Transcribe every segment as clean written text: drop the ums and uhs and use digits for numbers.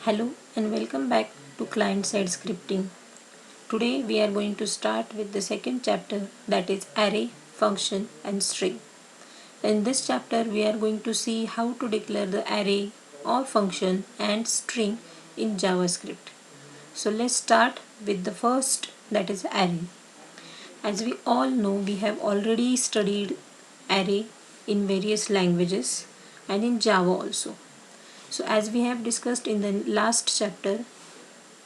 Hello and welcome back to client-side scripting. Today we are going to start with the second chapter, that is array, function and string. In this chapter we are going to see how to declare the array or function and string in JavaScript. So let's start with the first, that is array. As we all know, we have already studied array in various languages and in Java also. So as we have discussed in the last chapter,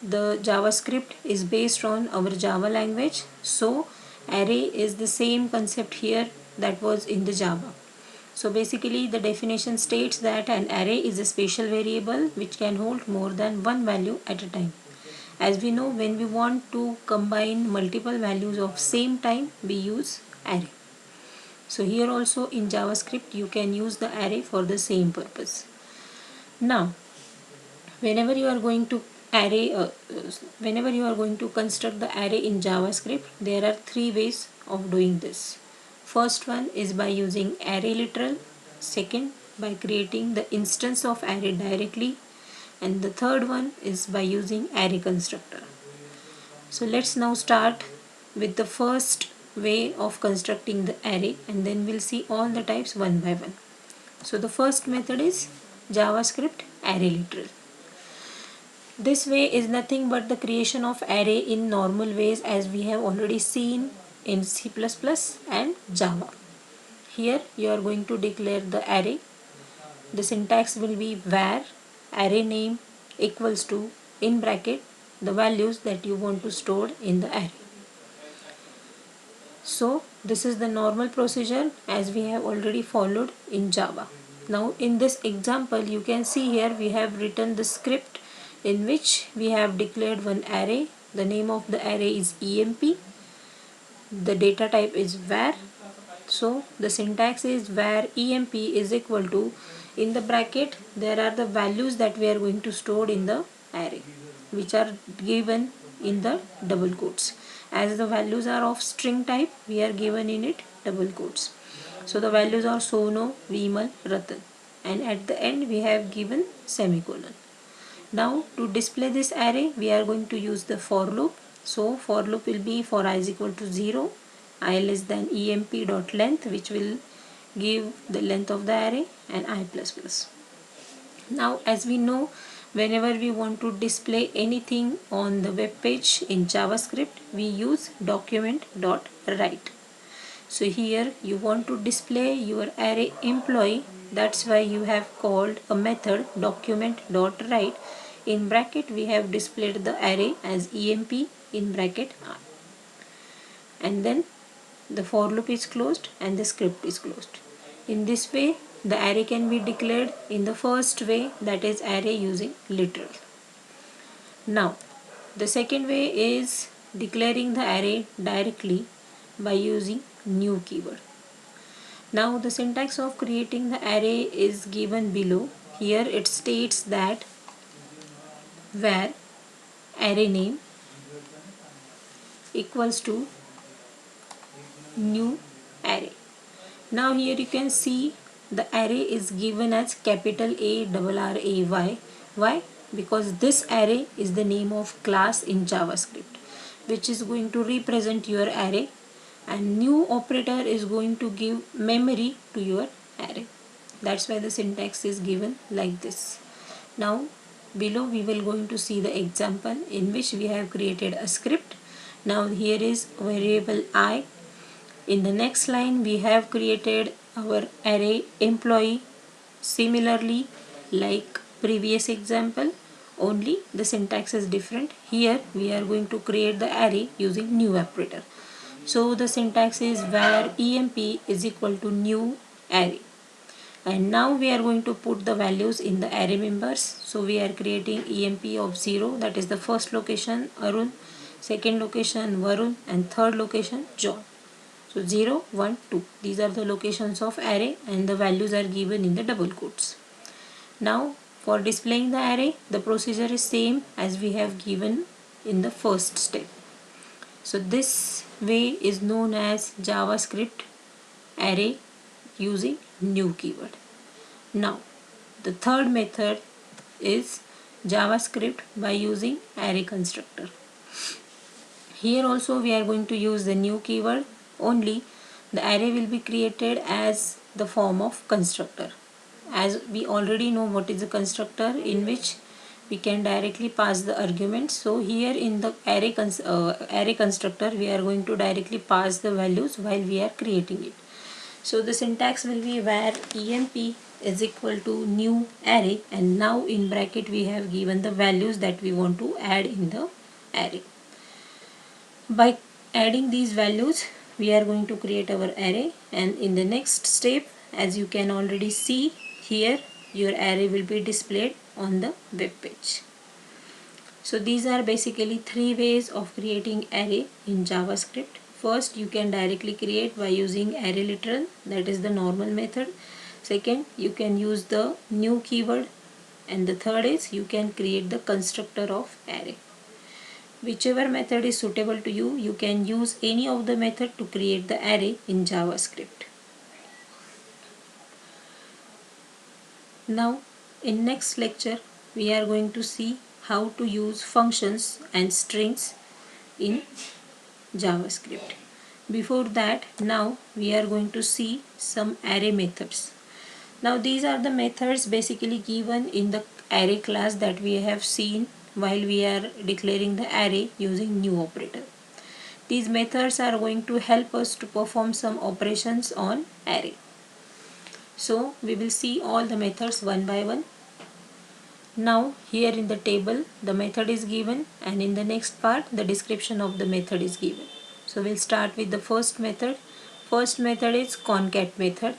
the JavaScript is based on our Java language. So array is the same concept here that was in the Java. So basically the definition states that an array is a special variable which can hold more than one value at a time. As we know, when we want to combine multiple values of same time, we use array. So here also in JavaScript you can use the array for the same purpose. Now whenever you are going to construct the array in JavaScript, there are three ways of doing this. First one is by using array literal, second by creating the instance of array directly, and the third one is by using array constructor. So let's now start with the first way of constructing the array, and then we'll see all the types one by one. So the first method is JavaScript array literal. This way is nothing but the creation of array in normal ways, as we have already seen in C++ and Java. Here you are going to declare the array. The syntax will be var array name equals to, in bracket, the values that you want to store in the array. So this is the normal procedure as we have already followed in Java. Now in this example you can see here we have written the script in which we have declared one array. The name of the array is emp. The data type is var. So the syntax is var emp is equal to, in the bracket there are the values that we are going to store in the array, which are given in the double quotes. As the values are of string type, we are given in it double quotes. So the values are Sono, Vimal, Ratan, and at the end we have given semicolon. Now to display this array we are going to use the for loop. So for loop will be for I is equal to 0, I less than emp dot length, which will give the length of the array, and I plus plus. Now as we know, whenever we want to display anything on the web page in JavaScript, we use document.write. So here you want to display your array employee, that's why you have called a method document.write. In bracket we have displayed the array as emp in bracket I, and then the for loop is closed and the script is closed. In this way the array can be declared in the first way, that is array using literal. Now the second way is declaring the array directly by using new keyword. Now the syntax of creating the array is given below. Here it states that var array name equals to new array. Now here you can see the array is given as capital A R A Y. Why? Because this array is the name of class in JavaScript, which is going to represent your array, and new operator is going to give memory to your array. That's why the syntax is given like this. Now below we will going to see the example in which we have created a script. Now here is variable I. In the next line we have created our array employee. Similarly, like previous example, only the syntax is different. Here we are going to create the array using new operator. So the syntax is var emp is equal to new array. And now we are going to put the values in the array members. So we are creating emp of 0, that is the first location Arun, second location Varun, and third location John. So 0, 1, 2. These are the locations of array and the values are given in the double quotes. Now for displaying the array, the procedure is same as we have given in the first step. So this way is known as JavaScript array using new keyword. Now the third method is JavaScript by using array constructor. Here also we are going to use the new keyword, only the array will be created as the form of constructor. As we already know what is a constructor, in which we can directly pass the arguments. So here in the array constructor we are going to directly pass the values while we are creating it. So the syntax will be where emp is equal to new array, and now in bracket we have given the values that we want to add in the array. By adding these values we are going to create our array, and in the next step, as you can already see here, your array will be displayed on the web page. So these are basically three ways of creating array in JavaScript. First, you can directly create by using array literal, that is the normal method. Second, you can use the new keyword, and the third is you can create the constructor of array. Whichever method is suitable to you, you can use any of the method to create the array in JavaScript. Now, in next lecture, we are going to see how to use functions and strings in JavaScript. Before that, now we are going to see some array methods. Now these are the methods basically given in the array class that we have seen while we are declaring the array using new operator. These methods are going to help us to perform some operations on array. So we will see all the methods one by one. Now here in the table the method is given, and in the next part the description of the method is given. So we'll start with the first method. First method is concat method.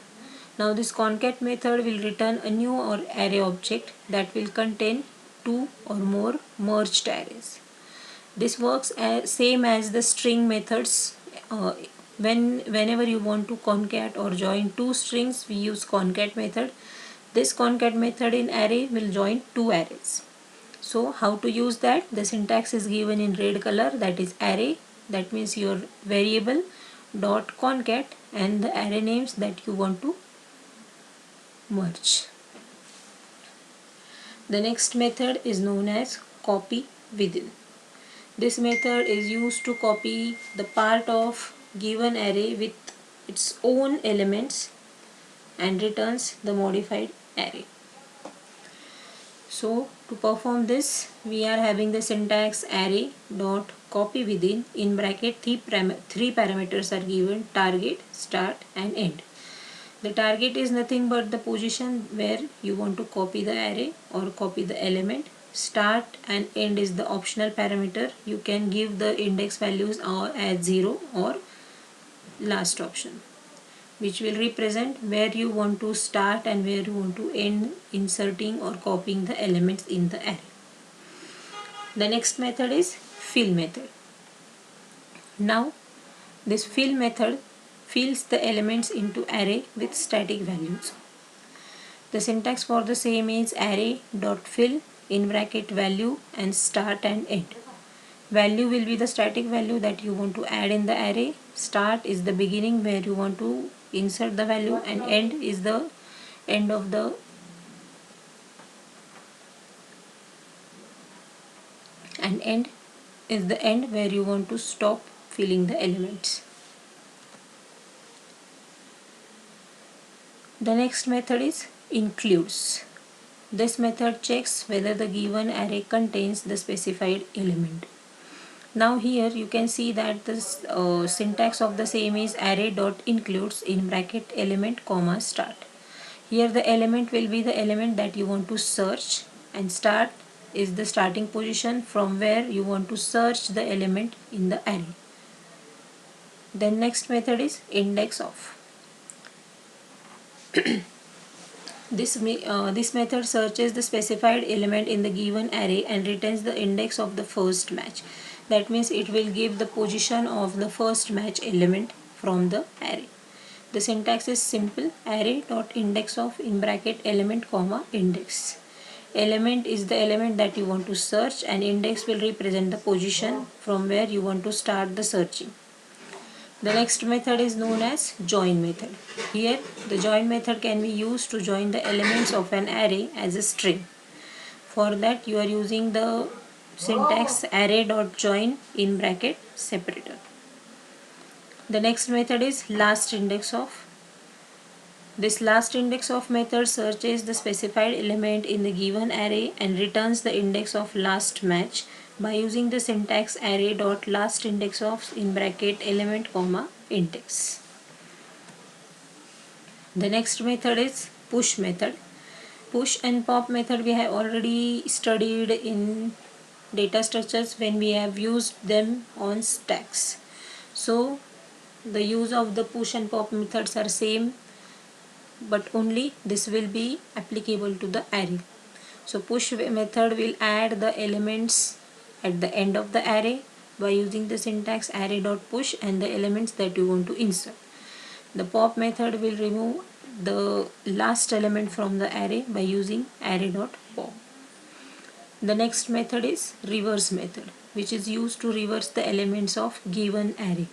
Now this concat method will return a new or array object that will contain two or more merged arrays. This works as same as the string methods. Whenever you want to concat or join two strings, we use concat method. This concat method in array will join two arrays. So how to use that? The syntax is given in red color, that is array, that means your variable dot concat and the array names that you want to merge. The next method is known as copy within. This method is used to copy the part of given array with its own elements and returns the modified array. So to perform this, we are having the syntax array dot copy within, in bracket three parameters are given: target, start and end. The target is nothing but the position where you want to copy the array or copy the element. Start and end is the optional parameter. You can give the index values or as 0 or last option, which will represent where you want to start and where you want to end inserting or copying the elements in the array. The next method is fill method. Now this fill method fills the elements into array with static values. The syntax for the same is array dot fill in bracket value and start and end. Value will be the static value that you want to add in the array. Start is the beginning where you want to insert the value, and end is the end of the end where you want to stop filling the elements. The next method is includes. This method checks whether the given array contains the specified element. Now here you can see that this syntax of the same is array dot includes in bracket element comma start. Here the element will be the element that you want to search, and start is the starting position from where you want to search the element in the array. Then next method is index of. This method searches the specified element in the given array and returns the index of the first match. That means it will give the position of the first match element from the array. The syntax is simple: array dot index of in bracket element comma index. Element is the element that you want to search, and index will represent the position from where you want to start the searching. The next method is known as join method. Here the join method can be used to join the elements of an array as a string. For that you are using the syntax array.join in bracket separator. The next method is last index of. This last index of method searches the specified element in the given array and returns the index of last match by using the syntax array.lastIndex of in bracket element comma index. The next method is push method. Push and pop method we have already studied in data structures when we have used them on stacks. So the use of the push and pop methods are same, but only this will be applicable to the array. So push method will add the elements at the end of the array by using the syntax array.push and the elements that you want to insert. The pop method will remove the last element from the array by using array.pop. The next method is reverse method, which is used to reverse the elements of given array.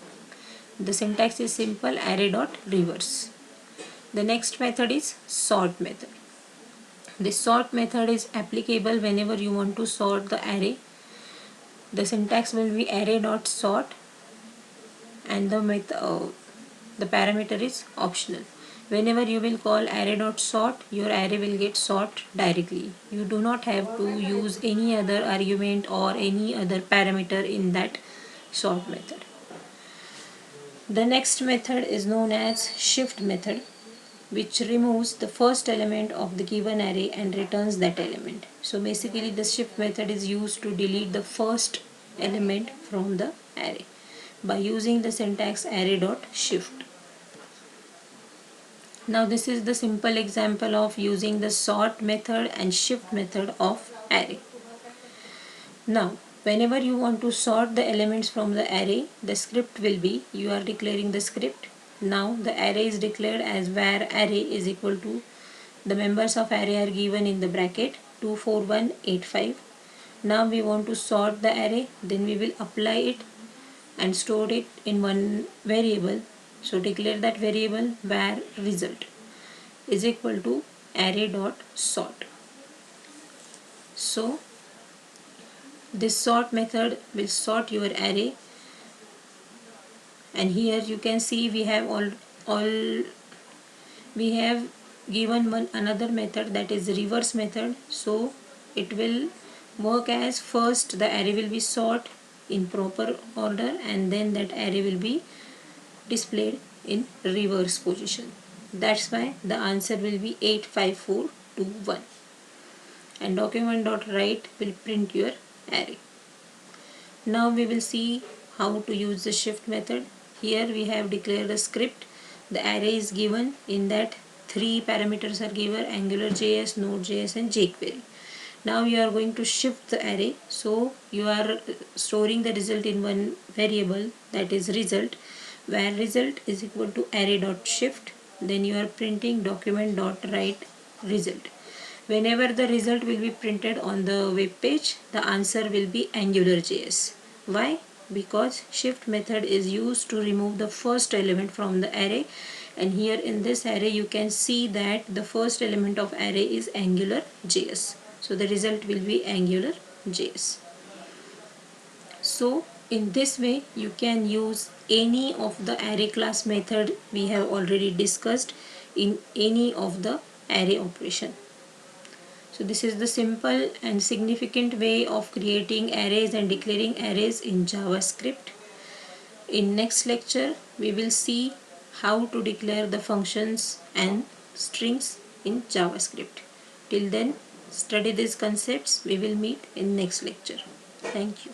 The syntax is simple, array.reverse. The next method is sort method. This sort method is applicable whenever you want to sort the array. The syntax will be array.sort and the parameter is optional. Whenever you will call array.sort, your array will get sort directly. You do not have to use any other argument or any other parameter in that sort method. The next method is known as shift method, which removes the first element of the given array and returns that element. So basically the shift method is used to delete the first element from the array by using the syntax array.shift. Now this is the simple example of using the sort method and shift method of array. Now whenever you want to sort the elements from the array, the script will be, you are declaring the script. Now the array is declared as var array is equal to, the members of array are given in the bracket 24185. Now we want to sort the array, then we will apply it and store it in one variable. So declare that variable var result is equal to array.sort. So this sort method will sort your array, and here you can see we have we have given another method, that is reverse method. So it will work as, first the array will be sort in proper order and then that array will be displayed in reverse position. That's why the answer will be 85421, and document.write will print your array. Now we will see how to use the shift method. Here we have declared a script. The array is given, in that 3 parameters are given: AngularJS, Node.js and jQuery. Now you are going to shift the array. So you are storing the result in one variable, that is result, where result is equal to array.shift. Then you are printing document.write result. Whenever the result will be printed on the web page, the answer will be AngularJS. Why? Because shift method is used to remove the first element from the array, and here in this array you can see that the first element of array is AngularJS. So the result will be AngularJS. So in this way you can use any of the array class method we have already discussed in any of the array operation. So this is the simple and significant way of creating arrays and declaring arrays in JavaScript. In next lecture we will see how to declare the functions and strings in JavaScript. Till then, study these concepts. We will meet in next lecture. Thank you.